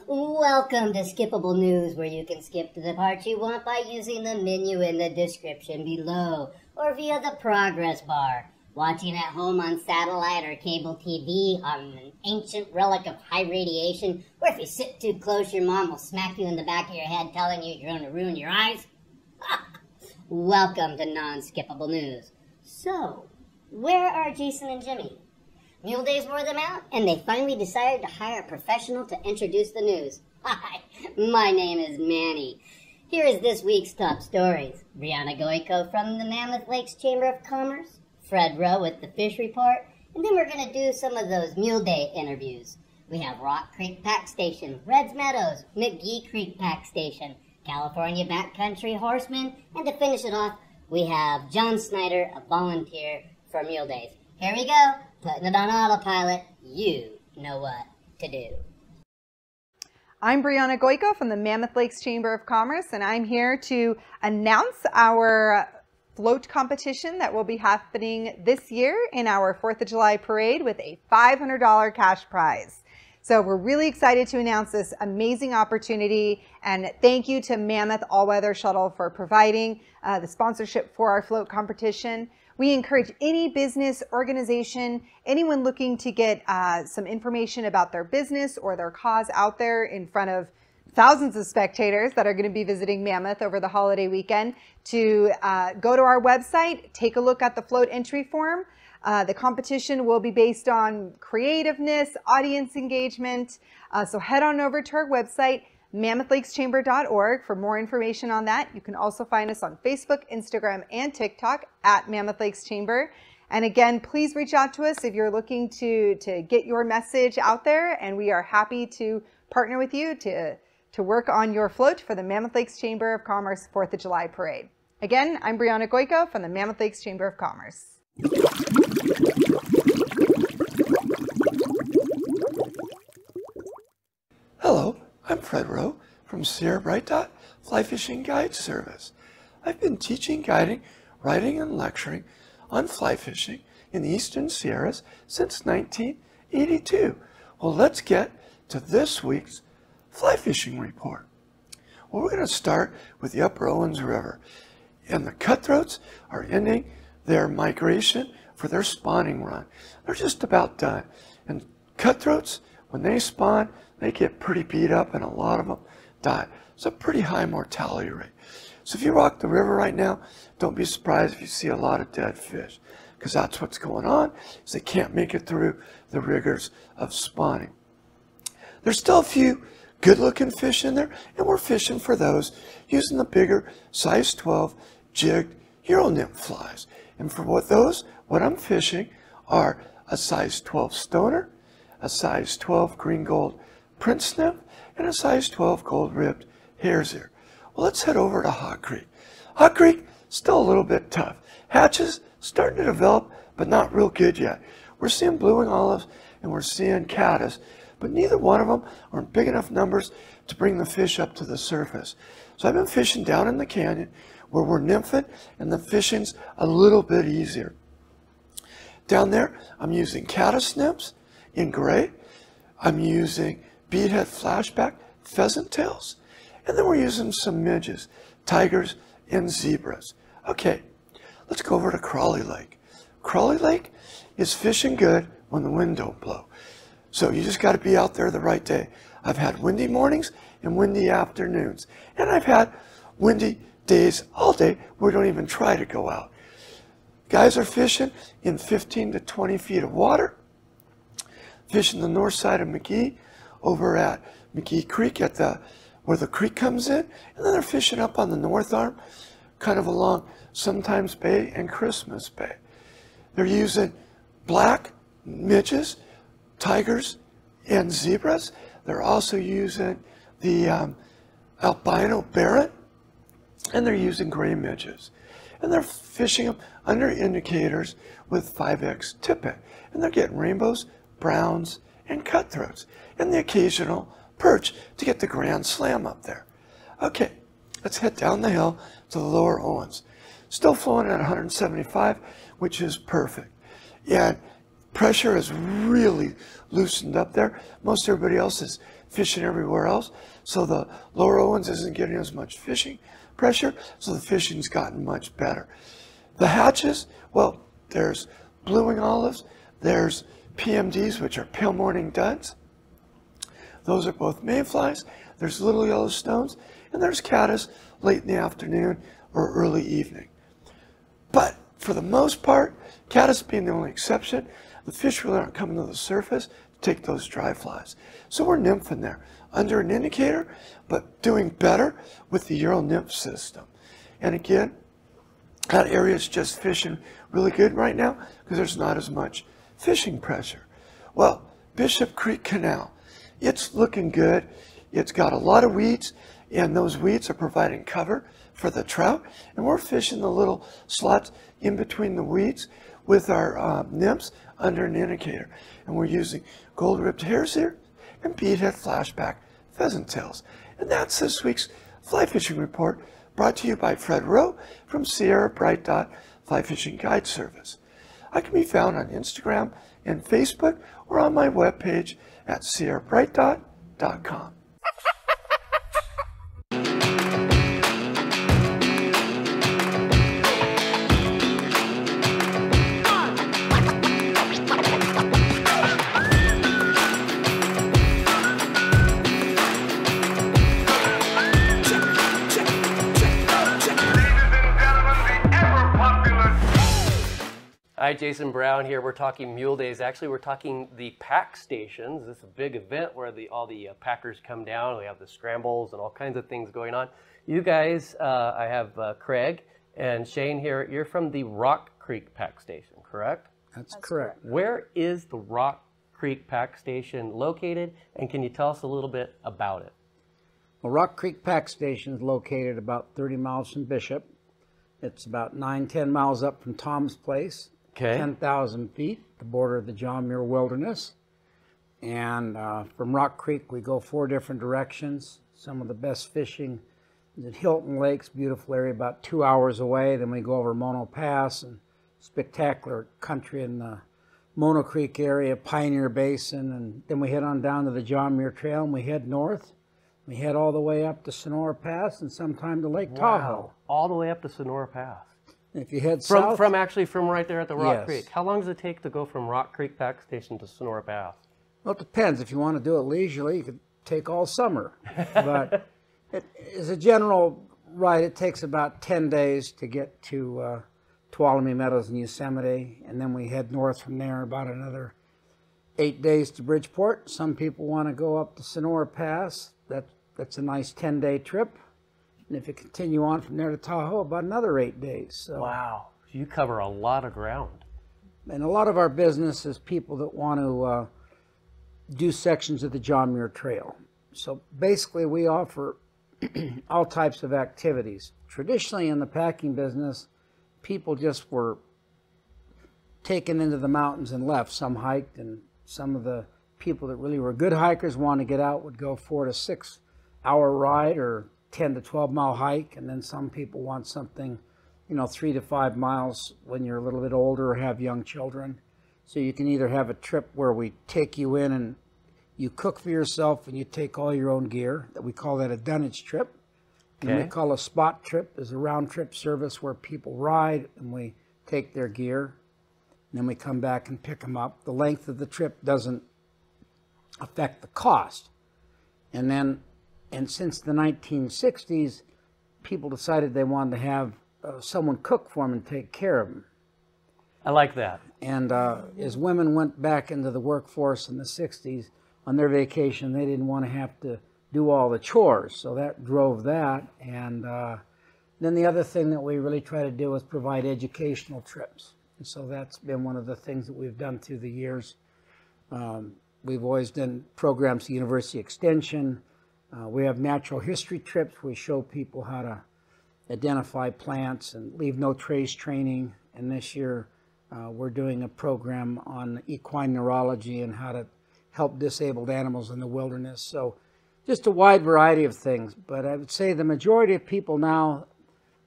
Welcome to Skippable News, where you can skip to the parts you want by using the menu in the description below, or via the progress bar. Watching at home on satellite or cable TV on an ancient relic of high radiation, where if you sit too close your mom will smack you in the back of your head telling you you're going to ruin your eyes. Welcome to non-skippable news. So, where are Jason and Jimmy? Mule Days wore them out, and they finally decided to hire a professional to introduce the news. Hi, my name is Manny. Here is this week's top stories. Brianna Goico from the Mammoth Lakes Chamber of Commerce, Fred Rowe with the Fish Report, and then we're going to do some of those Mule Day interviews. We have Rock Creek Packstation, Red's Meadows, McGee Creek Packstation, California Backcountry Horsemen, and to finish it off, we have John Snyder, a volunteer for Mule Days. Here we go, putting it on autopilot. You know what to do. I'm Brianna Goico from the Mammoth Lakes Chamber of Commerce, and I'm here to announce our float competition that will be happening this year in our 4th of July parade with a $500 cash prize. So we're really excited to announce this amazing opportunity, and thank you to Mammoth All-Weather Shuttle for providing the sponsorship for our float competition. We encourage any business, organization, anyone looking to get some information about their business or their cause out there in front of thousands of spectators that are going to be visiting Mammoth over the holiday weekend to go to our website, take a look at the float entry form. The competition will be based on creativeness, audience engagement. So head on over to our website, mammothLakesChamber.org, for more information on that. You can also find us on Facebook, Instagram, and TikTok at Mammoth Lakes Chamber. And again, please reach out to us if you're looking to get your message out there, and we are happy to partner with you to work on your float for the Mammoth Lakes Chamber of Commerce 4th of July Parade. Again, I'm Brianna Goico from the Mammoth Lakes Chamber of Commerce. Hello, I'm Fred Rowe from Sierra Bright Dot Fly Fishing Guide Service. I've been teaching, guiding, writing, and lecturing on fly fishing in the Eastern Sierras since 1982. Well, let's get to this week's fly fishing report. Well, we're going to start with the Upper Owens River, and the cutthroats are ending their migration for their spawning run. They're just about done. And cutthroats, when they spawn, they get pretty beat up, and a lot of them die. It's a pretty high mortality rate. So if you walk the river right now, don't be surprised if you see a lot of dead fish, because that's what's going on, is they can't make it through the rigors of spawning. There's still a few good-looking fish in there, and we're fishing for those using the bigger size 12 jigged hero nymph flies. And for what I'm fishing are a size 12 stoner, a size 12 green gold prince nymph, and a size 12 gold ribbed hare's ear. Well, let's head over to Hot Creek. Hot Creek, still a little bit tough. Hatches starting to develop, but not real good yet. We're seeing blueing olives and we're seeing caddis, but neither one of them are in big enough numbers to bring the fish up to the surface. So I've been fishing down in the canyon where we're nymphing, and the fishing's a little bit easier. Down there, I'm using caddis nymphs in gray. I'm using beadhead flashback pheasant tails, and then we're using some midges, tigers, and zebras. Okay, let's go over to Crawley Lake. Crawley Lake is fishing good when the wind don't blow. So you just got to be out there the right day. I've had windy mornings and windy afternoons, and I've had windy days all day where we don't even try to go out. Guys are fishing in 15 to 20 feet of water, fishing the north side of McGee over at McGee Creek at where the creek comes in, and then they're fishing up on the north arm, kind of along Sometimes Bay and Christmas Bay. They're using black midges, tigers, and zebras. They're also using the albino barrett, and they're using gray midges. And they're fishing them under indicators with 5X tippet. And they're getting rainbows, browns, and cutthroats, and the occasional perch to get the grand slam up there. Okay, let's head down the hill to the lower Owens. Still flowing at 175, which is perfect. And pressure is really loosened up there. Most everybody else is fishing everywhere else. So the lower Owens isn't getting as much fishing pressure, so the fishing's gotten much better. The hatches, well, there's blueing olives, there's PMDs, which are pale morning duds. Those are both mayflies. There's little yellow stones, and there's caddis late in the afternoon or early evening. But for the most part, caddis being the only exception, the fish really aren't coming to the surface to take those dry flies. So we're nymphing there under an indicator, but doing better with the Euro nymph system. And again, that area is just fishing really good right now because there's not as much fishing pressure. Well, Bishop Creek Canal, it's looking good. It's got a lot of weeds, and those weeds are providing cover for the trout. And we're fishing the little slots in between the weeds with our nymphs under an indicator. And we're using gold-ribbed hares here and beadhead flashback pheasant tails. And that's this week's Fly Fishing Report, brought to you by Fred Rowe from Sierra Bright Dot Fly Fishing Guide Service. I can be found on Instagram and Facebook or on my webpage at sierrabrightdot.com. Hi, Jason Brown here. We're talking Mule Days. Actually, we're talking the pack stations. This is a big event where all the packers come down. We have the scrambles and all kinds of things going on. You guys, I have Craig and Shane here. You're from the Rock Creek Pack Station, correct? That's correct. Where is the Rock Creek Pack Station located, and can you tell us a little bit about it? Well, Rock Creek Pack Station is located about 30 miles from Bishop. It's about 9-10 miles up from Tom's Place. Okay. 10,000 feet, the border of the John Muir Wilderness. And from Rock Creek, we go 4 different directions. Some of the best fishing is at Hilton Lakes, beautiful area about 2 hours away. Then we go over Mono Pass and spectacular country in the Mono Creek area, Pioneer Basin. And then we head on down to the John Muir Trail and we head north. We head all the way up to Sonora Pass and sometime to Lake Tahoe. All the way up to Sonora Pass. If you head south, from right there at the Rock Yes. Creek. How long does it take to go from Rock Creek Pack Station to Sonora Pass? well, it depends. If you want to do it leisurely, you could take all summer. But as a general ride, it takes about 10 days to get to Tuolumne Meadows and Yosemite, and then we head north from there about another 8 days to Bridgeport. Some people want to go up to Sonora Pass. That's a nice 10-day trip. And if you continue on from there to Tahoe, about another 8 days. So, Wow, you cover a lot of ground. and a lot of our business is people that want to do sections of the John Muir Trail. So basically, we offer all types of activities. Traditionally, in the packing business, people just were taken into the mountains and left. Some hiked, and some of the people that really were good hikers wanted to get out would go 4 to 6 hour ride or 10 to 12 mile hike, and then some people want something, 3 to 5 miles when you're a little bit older or have young children. So you can either have a trip where we take you in and you cook for yourself and you take all your own gear. That we call that a dunnage trip. And we call a spot trip is a round trip service where people ride and we take their gear. And then we come back and pick them up. The length of the trip doesn't affect the cost. And since the 1960s, people decided they wanted to have someone cook for them and take care of them. I like that. And as women went back into the workforce in the 60s, on their vacation, they didn't want to have to do all the chores. So that drove that. And then the other thing that we really try to do is provide educational trips. And so that's been one of the things that we've done through the years. We've always done programs at University Extension. We have natural history trips. We show people how to identify plants and leave no trace training. And this year we're doing a program on equine neurology and how to help disabled animals in the wilderness. So just a wide variety of things. But I would say the majority of people now,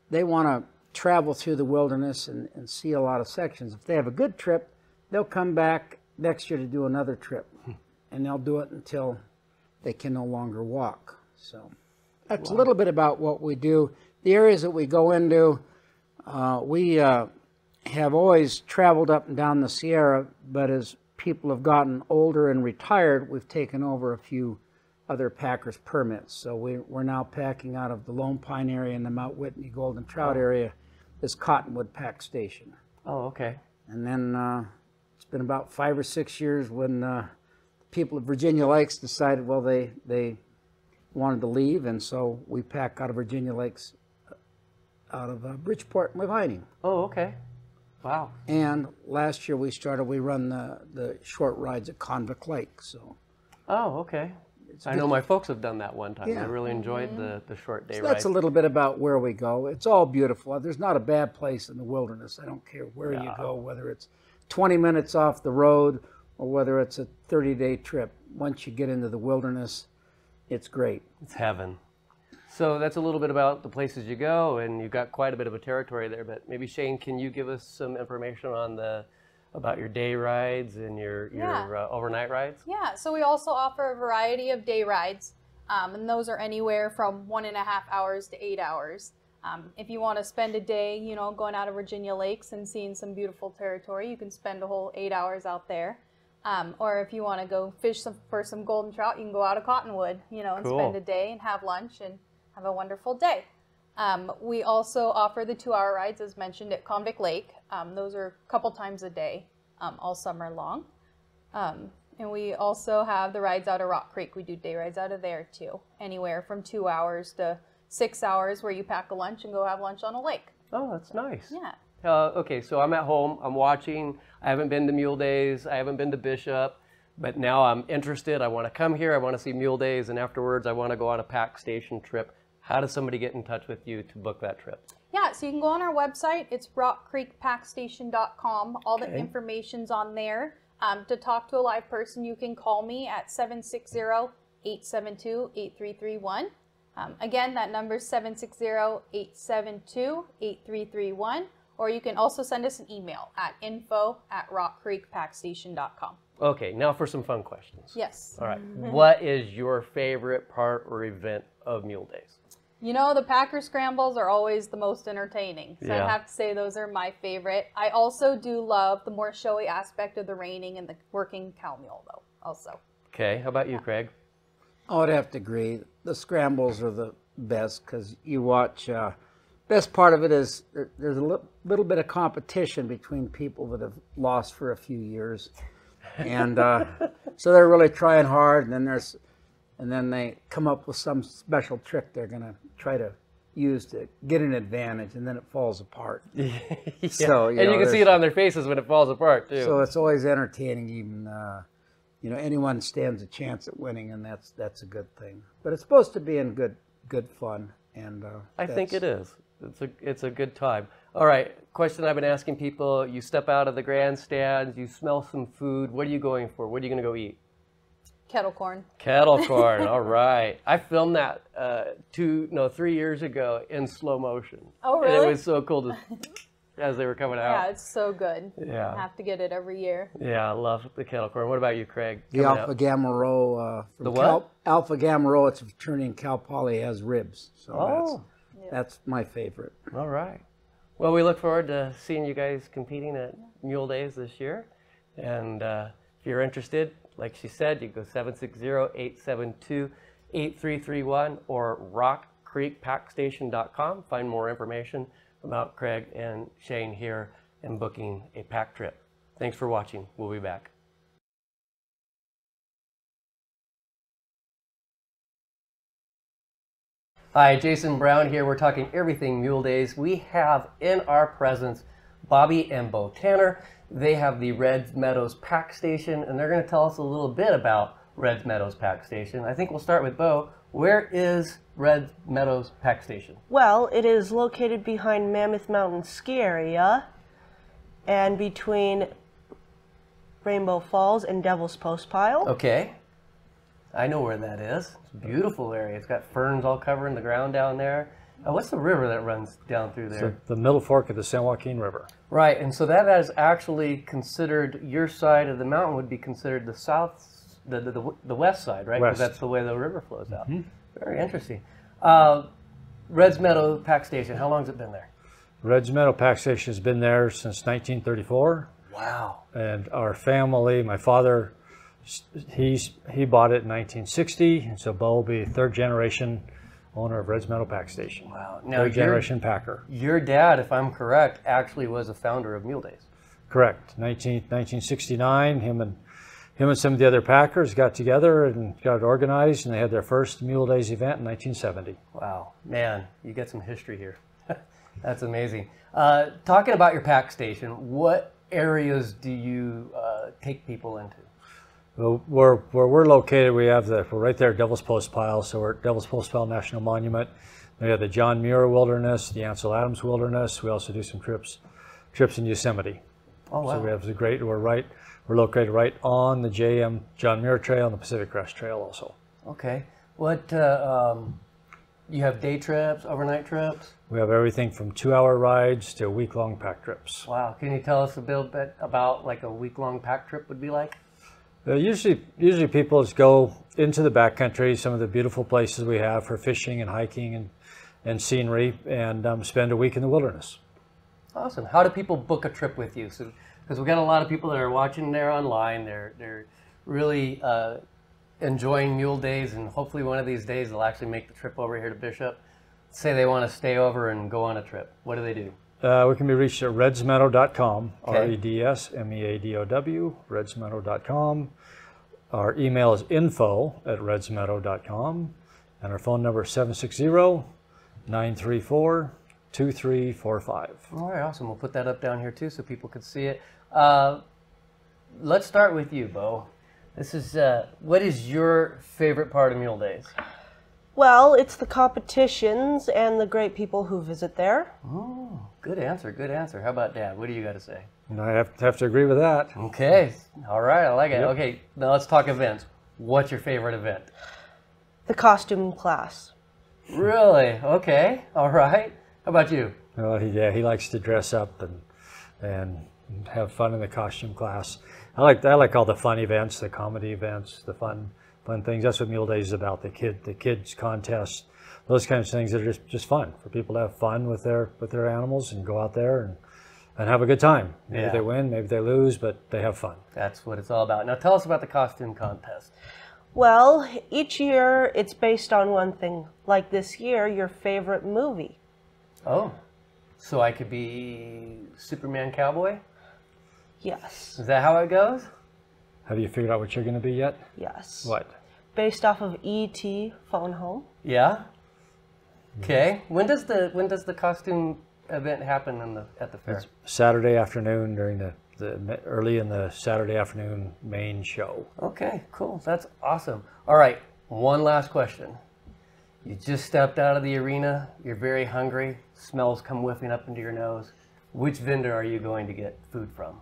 they want to travel through the wilderness and see a lot of sections. If they have a good trip, they'll come back next year to do another trip. And they'll do it until they can no longer walk. So that's a little bit about what we do. The areas that we go into, we have always traveled up and down the Sierra, but as people have gotten older and retired, we've taken over a few other packers' permits. So we're now packing out of the Lone Pine area and the Mount Whitney Golden Trout area, this Cottonwood Pack Station. Oh, okay. And then it's been about 5 or 6 years when the people of Virginia Lakes decided, well, they wanted to leave, and so we pack out of Virginia Lakes, out of Bridgeport and Levining. Oh, okay. Wow. And last year we run the short rides at Convict Lake. So. Oh, okay. I know my folks have done that one time. Yeah. I really enjoyed the short day So ride. that's a little bit about where we go. It's all beautiful. There's not a bad place in the wilderness. I don't care where you go, whether it's 20 minutes off the road or whether it's a 30-day trip. Once you get into the wilderness, it's great. It's heaven. So that's a little bit about the places you go, and you've got quite a bit of a territory there. But maybe Shane, can you give us some information on about your day rides and your overnight rides? Yeah, so we also offer a variety of day rides, and those are anywhere from 1.5 hours to 8 hours. If you want to spend a day, going out of Virginia Lakes and seeing some beautiful territory, you can spend a whole 8 hours out there. Or if you want to go fish for some golden trout, you can go out of Cottonwood, and Cool. spend a day and have lunch and have a wonderful day. We also offer the 2-hour rides, as mentioned, at Convict Lake. Those are a couple times a day, all summer long. And we also have the rides out of Rock Creek. We do day rides out of there too, anywhere from 2 hours to 6 hours, where you pack a lunch and go have lunch on a lake. Oh, that's nice. Yeah. Okay, so I'm at home. I'm watching. I haven't been to Mule Days. I haven't been to Bishop. But now I'm interested. I want to come here. I want to see Mule Days. And afterwards, I want to go on a pack station trip. How does somebody get in touch with you to book that trip? Yeah, so you can go on our website. It's rockcreekpackstation.com. All the information's on there. To talk to a live person, you can call me at 760-872-8331. Again, that number is 760-872-8331. Or you can also send us an email at info@rockcreekpackstation.com. Okay, now for some fun questions. Yes. All right. What is your favorite part or event of Mule Days? The Packer Scrambles are always the most entertaining. So Yeah. I'd have to say those are my favorite. I also do love the more showy aspect of the reining and the working cow mule, though, also. Okay, how about you, Craig? I would have to agree. The scrambles are the best because you watch. Best part of it is there's a little bit of competition between people that have lost for a few years, and so they're really trying hard. And then they come up with some special trick they're going to try to use to get an advantage, and then it falls apart. Yeah. So and you can see it on their faces when it falls apart too. So it's always entertaining. Even anyone stands a chance at winning, and that's a good thing. But it's supposed to be in good fun, and I think it is. It's a good time. All right, question I've been asking people: you step out of the grandstands, you smell some food. What are you going for? What are you going to go eat? Kettle corn. Kettle corn. All right. I filmed that 3 years ago in slow motion. Oh, really? And it was so cool to as they were coming out. Yeah, it's so good. Yeah. I have to get it every year. Yeah, I love the kettle corn. What about you, Craig? The Alpha Gamma Rowe. The what? Alpha Gamma Rowe. It's a fraternity in Cal Poly, has ribs. So Oh. that's my favorite. All right. Well, we look forward to seeing you guys competing at Mule Days this year. And if you're interested, like she said, you go 760-872-8331 or rockcreekpackstation.com. Find more information about Craig and Shane here and booking a pack trip. Thanks for watching. We'll be back. Hi, Jason Brown here. We're talking everything Mule Days. We have in our presence Bobby and Bo Tanner. They have the Red Meadows Packstation, and they're going to tell us a little bit about Red Meadows Packstation. I think we'll start with Bo. Where is Red Meadows Packstation? Well, it is located behind Mammoth Mountain Ski Area and between Rainbow Falls and Devil's Postpile. Okay. I know where that is. It's a beautiful area. It's got ferns all covering the ground down there. What's the river that runs down through there? So the middle fork of the San Joaquin River. Right, and so that is actually considered, your side of the mountain would be considered the south the west side, right? Because West. that's the way the river flows out. Very interesting. Reds Meadow Packstation, how long has it been there? Reds Meadow Packstation has been there since 1934. Wow. And our family, my father, he bought it in 1960, and so Bo will be third generation owner of Reds Meadow Packstation. Wow. Now, Third generation packer. Your dad, if I'm correct, actually was a founder of Mule Days. Correct. 1969, him and some of the other packers got together and got organized, and they had their first Mule Days event in 1970. Wow. Man, you get some history here. That's amazing. Talking about your pack station, what areas do you take people into? Well, where we're located, we're right there at Devil's Post Pile, so we're at Devil's Post Pile National Monument. We have the John Muir Wilderness, the Ansel Adams Wilderness. We also do some trips in Yosemite. Oh, wow. So we have we're located right on the John Muir Trail and the Pacific Crest Trail also. Okay. What, you have day trips, overnight trips? We have everything from 2-hour rides to week-long pack trips. Wow. Can you tell us a bit about like a week-long pack trip would be like? Usually people just go into the backcountry, some of the beautiful places we have for fishing and hiking and scenery, and spend a week in the wilderness. Awesome. How do people book a trip with you? So, because we've got a lot of people that are watching there online. They're really enjoying Mule Days, and hopefully one of these days they'll actually make the trip over here to Bishop. Say they want to stay over and go on a trip. What do they do? We can be reached at redsmeadow.com, Okay. REDSMEADOW, redsmeadow.com. Our email is info@redsmeadow.com, and our phone number is 760-934-2345. All right, awesome. We'll put that up down here too so people can see it. Let's start with you, Bo. This is what is your favorite part of Mule Days? Well, it's the competitions and the great people who visit there. Oh, good answer. Good answer. How about Dad? What do you got to say? And I have to agree with that. Okay. All right. I like it. Yep. Okay. Now let's talk events. What's your favorite event? The costume class. Really? Okay. All right. How about you? Well, he likes to dress up and have fun in the costume class. I like all the fun events, the comedy events, the fun things. That's what Mule Days is about. The kids contests, those kinds of things that are just fun for people to have fun with their animals and go out there and have a good time. Maybe they win, maybe they lose, but they have fun. That's what it's all about. Now tell us about the costume contest. Well, each year it's based on one thing. Like this year, your favorite movie. Oh, so I could be Superman Cowboy? Yes. Is that how it goes? Have you figured out what you're going to be yet? Yes. What? Based off of E.T. Phone Home. Yeah. Okay. When does the costume event happen at the fair? It's Saturday afternoon during the early in the Saturday afternoon main show. Okay, cool. That's awesome. All right, one last question. You just stepped out of the arena. You're very hungry. Smells come whiffing up into your nose. Which vendor are you going to get food from?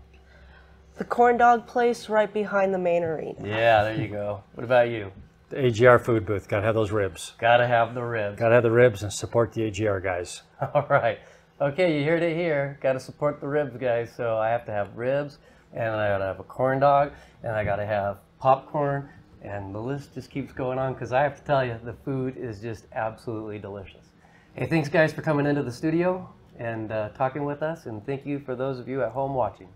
The corn dog place right behind the main arena. Yeah, there you go. What about you? The AGR food booth. Got to have those ribs. Gotta have the ribs. Got to have the ribs and support the AGR guys. All right. Okay, you heard it here. Got to support the ribs, guys. So I have to have ribs, and I got to have a corn dog, and I got to have popcorn, and the list just keeps going on because I have to tell you, the food is just absolutely delicious. Hey, thanks, guys, for coming into the studio and talking with us, and thank you for those of you at home watching.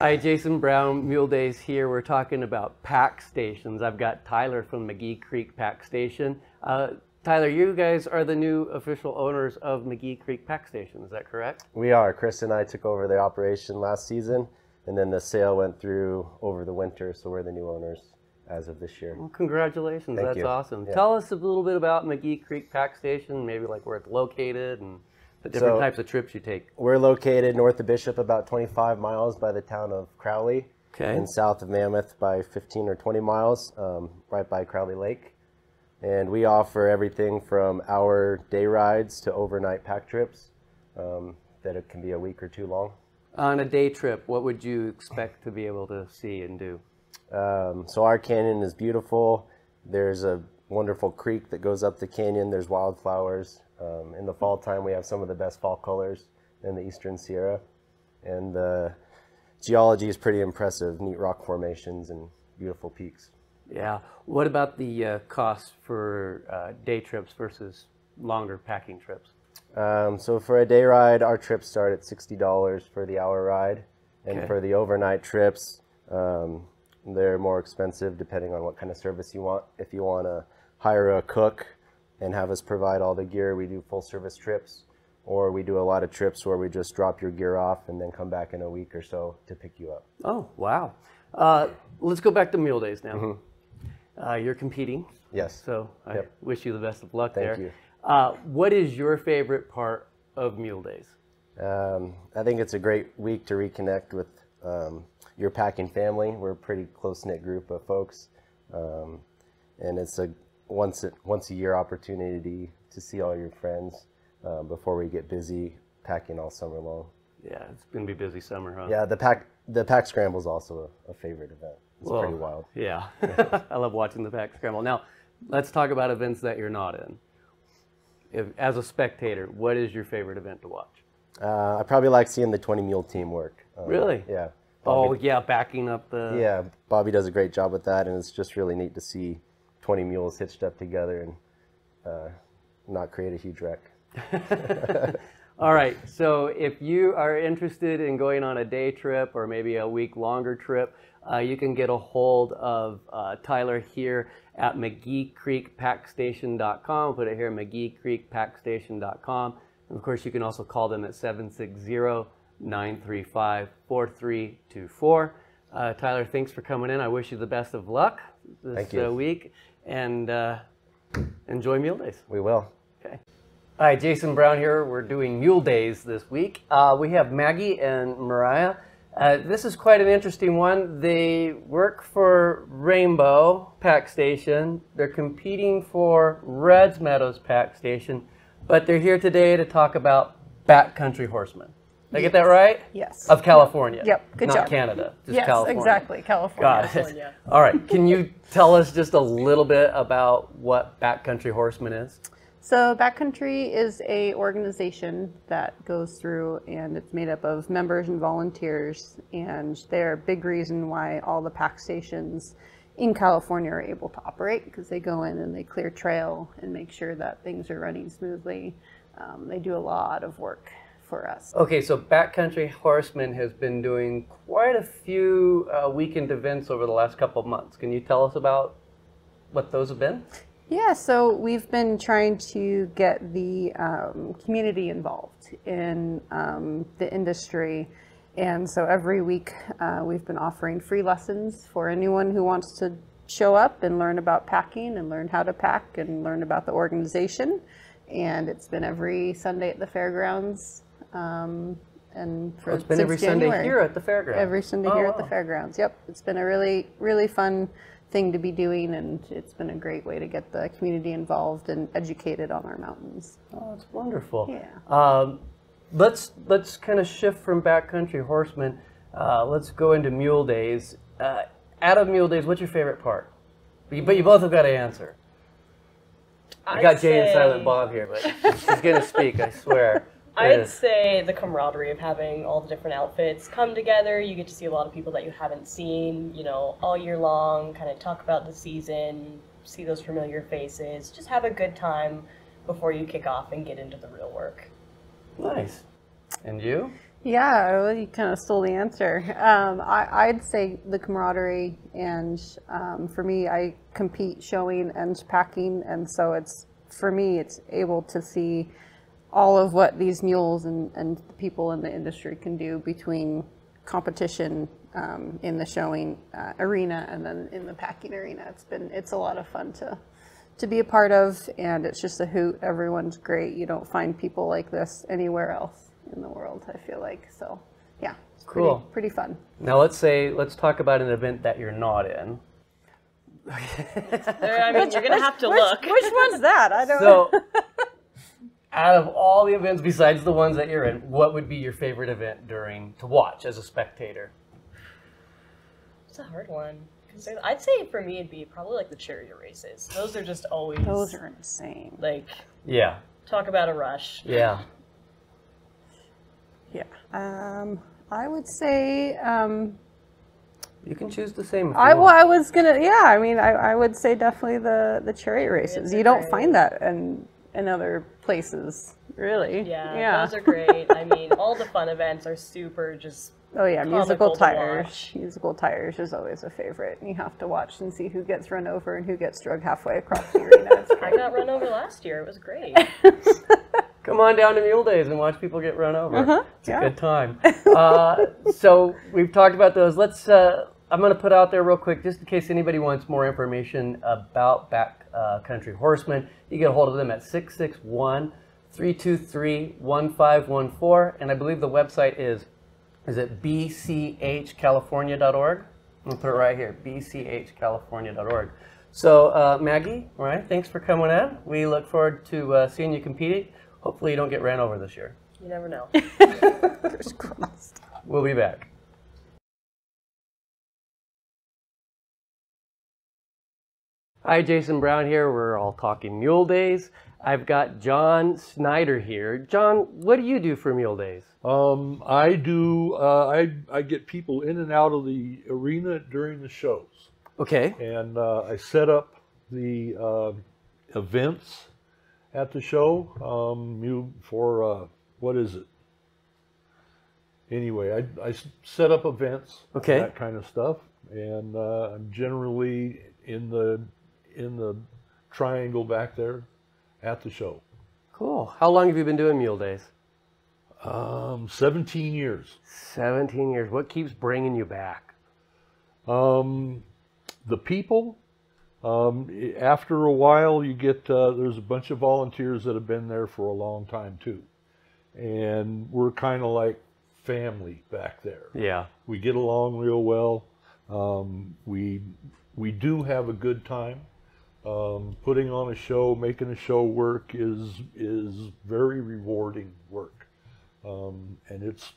Hi, Jason Brown, Mule Days here. We're talking about pack stations. I've got Tyler from McGee Creek Pack Station. Tyler, you guys are the new official owners of McGee Creek Pack Station, is that correct? We are. Chris and I took over the operation last season, and then the sale went through over the winter, so we're the new owners as of this year. Well, congratulations, Thank that's you. awesome. Yeah. Tell us a little bit about McGee Creek Pack Station, maybe like where it's located and the different types of trips you take. We're located north of Bishop, about 25 miles by the town of Crowley, and south of Mammoth by 15 or 20 miles, right by Crowley Lake. And we offer everything from hour day rides to overnight pack trips that it can be a week or two long. On a day trip, what would you expect to be able to see and do? So our canyon is beautiful. There's a wonderful creek that goes up the canyon. There's wildflowers. In the fall time, we have some of the best fall colors in the Eastern Sierra. And the geology is pretty impressive, neat rock formations and beautiful peaks. Yeah. What about the cost for day trips versus longer packing trips? So for a day ride, our trips start at $60 for the hour ride. And for the overnight trips, they're more expensive depending on what kind of service you want. If you want to hire a cook and have us provide all the gear, we do full service trips. Or we do a lot of trips where we just drop your gear off and then come back in a week or so to pick you up. Oh, wow. Let's go back to Mule Days now. You're competing. Yes. So I wish you the best of luck there. Thank you. What is your favorite part of Mule Days? I think it's a great week to reconnect with your packing family. We're a pretty close-knit group of folks. And it's a once a year opportunity to see all your friends before we get busy packing all summer long. Yeah, it's going to be a busy summer, huh? Yeah, the pack scramble is also a favorite event. It's pretty wild. Yeah, I love watching the pack scramble. Now, let's talk about events that you're not in. As a spectator, what is your favorite event to watch? I probably like seeing the 20 mule team work. Really? Yeah. Bobby, backing up the... Yeah, Bobby does a great job with that, and it's just really neat to see 20 mules hitched up together and not create a huge wreck. All right, so if you are interested in going on a day trip or maybe a week longer trip, you can get a hold of Tyler here at McGeeCreekPackStation.com. We'll put it here, McGeeCreekPackStation.com. And of course, you can also call them at 760-935-4324. Tyler, thanks for coming in. I wish you the best of luck this week, and enjoy Mule Days. We will. Okay. Hi, Jason Brown here. We're doing Mule Days this week. We have Maggie and Mariah. This is quite an interesting one. They work for Rainbow Packstation. They're competing for Red's Meadows Packstation, but they're here today to talk about Backcountry Horsemen. Did I get that right? Yes. Of California. Yep, good job. Not Canada, just yes, California. Exactly, California. Got it. All right, can you tell us just a little bit about what Backcountry Horsemen is? So Backcountry is a organization that goes through, and it's made up of members and volunteers, and they're a big reason why all the pack stations in California are able to operate, because they go in and they clear trail and make sure that things are running smoothly. They do a lot of work for us. Okay, so Backcountry Horsemen has been doing quite a few weekend events over the last couple of months. Can you tell us about what those have been? Yeah, so we've been trying to get the community involved in the industry. And so every week we've been offering free lessons for anyone who wants to show up and learn about packing and learn how to pack and learn about the organization. And it's been every Sunday at the fairgrounds. And for it's been every January. Sunday here at the fairgrounds. Every Sunday here at the fairgrounds. Yep, it's been a really, really fun thing to be doing, and it's been a great way to get the community involved and educated on our mountains. Oh, that's wonderful. Yeah. Let's kind of shift from Backcountry Horsemen. Let's go into Mule Days. Out of Mule Days, what's your favorite part? But you both have got to answer. I got Jay and Silent Bob here, but she's going to speak, I swear. I'd say the camaraderie of having all the different outfits come together. You get to see a lot of people that you haven't seen, you know, all year long, kind of talk about the season, see those familiar faces, just have a good time before you kick off and get into the real work. Nice. And you? Yeah, well, you kind of stole the answer. I'd say the camaraderie, and for me, I compete showing and packing, and so for me, it's able to see all of what these mules and the people in the industry can do between competition in the showing arena and then in the packing arena. It's a lot of fun to be a part of, and it's just a hoot. Everyone's great. You don't find people like this anywhere else in the world, I feel like. So yeah, it's cool. Pretty fun. Now let's talk about an event that you're not in. I mean, you're gonna have to look. Which one's that? I don't know. Out of all the events besides the ones that you're in, what would be your favorite event to watch as a spectator? It's a hard one. I'd say for me it'd be probably like the chariot races. Those are just always... Those are insane. Like... Yeah. Talk about a rush. Yeah. Yeah. I would say. You can choose the same. I was gonna. Yeah, I mean, I would say definitely the chariot races. You don't find that in other places, really. Yeah, those are great. I mean, all the fun events are super just. Oh yeah, musical tires. Musical tires is always a favorite. You have to watch and see who gets run over and who gets drug halfway across the arena. I got run over last year. It was great. Come on down to Mule Days and watch people get run over. It's a good time. So we've talked about those. Let's. I'm going to put out there real quick, just in case anybody wants more information about Backcountry Horsemen. You get a hold of them at 661-323-1514, and I believe the website is it bchcalifornia.org? I'm going to put it right here, bchcalifornia.org. So Maggie, all right, thanks for coming in. We look forward to seeing you compete. Hopefully you don't get ran over this year. You never know. Fingers crossed. We'll be back. Hi, Jason Brown here. We're all talking Mule Days. I've got John Snyder here. John, what do you do for Mule Days? I do. I get people in and out of the arena during the shows. Okay. And I set up the events at the show. For what is it? Anyway, I set up events. Okay. That kind of stuff, and I'm generally in the triangle back there at the show. Cool. How long have you been doing Mule Days? 17 years. 17 years. What keeps bringing you back? The people. After a while, you get, there's a bunch of volunteers that have been there for a long time too. And we're kind of like family back there. Yeah. We get along real well. We do have a good time. Putting on a show, making a show work is very rewarding work, and it's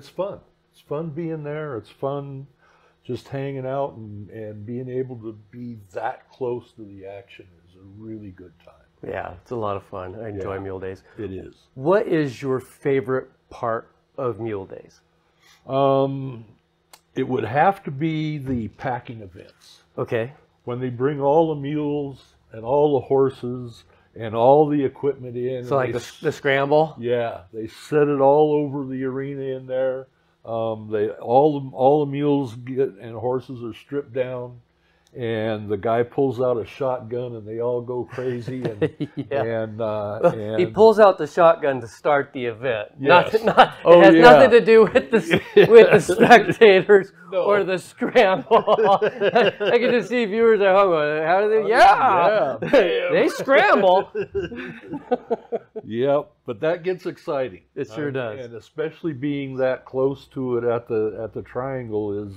fun. It's fun being there. It's fun just hanging out and being able to be that close to the action is a really good time. Yeah, it's a lot of fun. I enjoy Mule Days. It is. What is your favorite part of Mule Days? It would have to be the packing events. Okay. When they bring all the mules and all the horses and all the equipment in. So like the scramble? Yeah, they set it all over the arena in there. All the mules and horses are stripped down, and the guy pulls out a shotgun, and they all go crazy. And, and he pulls out the shotgun to start the event. Yes. It has nothing to do with the spectators or the scramble. I can just see viewers at home going, "How do they?" They scramble. Yep, but that gets exciting. It sure does, and especially being that close to it at the triangle is.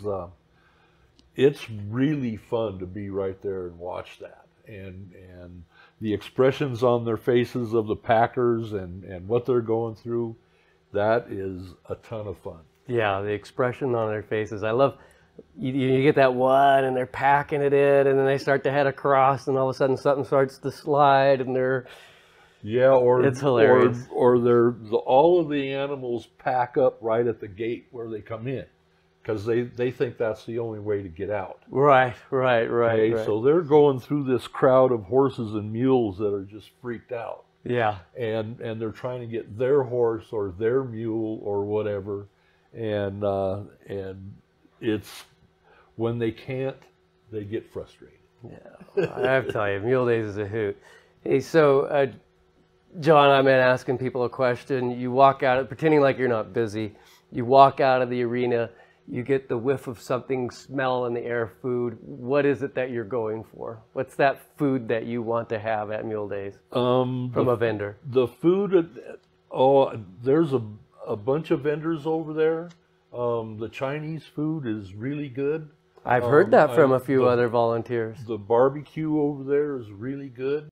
It's really fun to be right there and watch that, and the expressions on their faces of the packers and what they're going through, that is a ton of fun. Yeah, the expression on their faces. I love, you get that one and they're packing it in, and then they start to head across, and all of a sudden something starts to slide, and they're... Yeah, or it's hilarious. Or all of the animals pack up right at the gate where they come in, because they think that's the only way to get out. Right. Okay, so they're going through this crowd of horses and mules that are just freaked out. Yeah. And they're trying to get their horse or their mule or whatever, and it's when they can't, they get frustrated. Yeah, I have to tell you, Mule Days is a hoot. Hey, so John, I've been asking people a question. You walk out, pretending like you're not busy. You walk out of the arena. You get the whiff of something, smell in the air, food. What is it that you're going for? What's that food that you want to have at Mule Days from a vendor? The food, there's a bunch of vendors over there. The Chinese food is really good. I've heard that from a few other volunteers. The barbecue over there is really good.